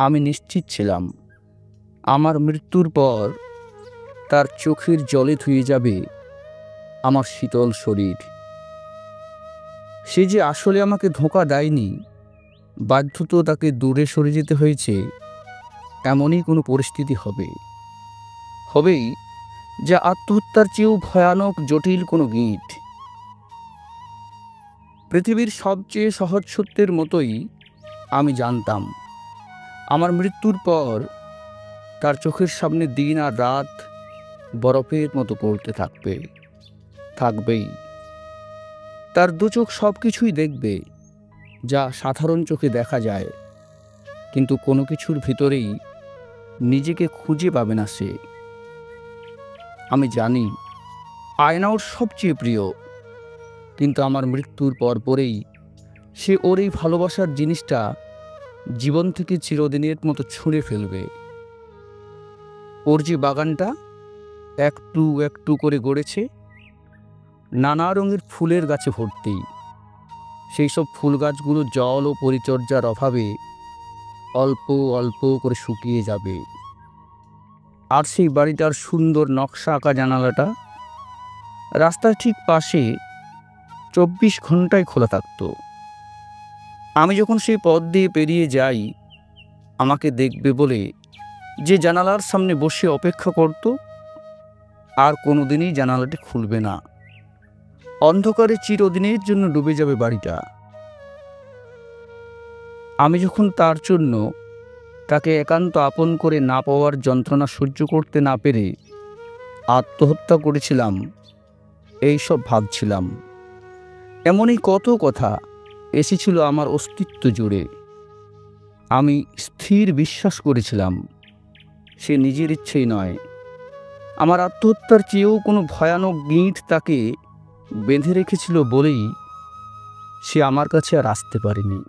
আমি নিশ্চিত ছিলাম আমার মৃত্যুর পর তার চোখের জলে ধুয়ে যাবে আমার শীতল শরীর। সে যে আসলে আমাকে ধোঁকা দেয়নি, বাধ্যত তাকে দূরে সরে যেতে হয়েছে, এমনই কোনো পরিস্থিতি হবেই, যা আত্মহত্যার চেয়েও ভয়ানক জটিল কোনো গীত। পৃথিবীর সবচেয়ে সহজ সত্যের মতোই আমি জানতাম আমার মৃত্যুর পর তার চোখের সামনে দিন আর রাত বরফের মতো পড়তে থাকবেই। তার দু চোখ সব কিছুই দেখবে, যা সাধারণ চোখে দেখা যায়, কিন্তু কোনো কিছুর ভিতরেই নিজেকে খুঁজে পাবে না সে। আমি জানি আয়না ওর সবচেয়ে প্রিয়, কিন্তু আমার মৃত্যুর পরেই সে ওর এই ভালোবাসার জিনিসটা জীবন থেকে চিরদিনের মতো ছুঁড়ে ফেলবে। ওর যে বাগানটা একটু একটু করে গড়েছে, নানা রঙের ফুলের গাছে ভর্তি, সেই সব ফুল গাছগুলো জল ও পরিচর্যার অভাবে অল্প অল্প করে শুকিয়ে যাবে। আর সেই বাড়িটার সুন্দর নকশা আঁকা জানালাটা রাস্তার ঠিক পাশে 24 ঘন্টায় খোলা থাকত। আমি যখন সেই পথ দিয়ে পেরিয়ে যাই, আমাকে দেখবে বলে যে জানালার সামনে বসে অপেক্ষা করত, আর কোনোদিনই জানালাটি খুলবে না। অন্ধকারে চিরদিনের জন্য ডুবে যাবে বাড়িটা। আমি যখন তার জন্য তাকে একান্ত আপন করে না পাওয়ার যন্ত্রণা সহ্য করতে না পেরে আত্মহত্যা করেছিলাম, এইসব ভাবছিলাম। এমনই কত কথা এসেছিল আমার অস্তিত্ব জুড়ে। আমি স্থির বিশ্বাস করেছিলাম সে নিজের ইচ্ছেই নয়, আমার আত্মহত্যার চেয়েও কোনো ভয়ানক গিঁট তাকে বেঁধে রেখেছিল বলেই সে আমার কাছে আর আসতে পারেনি।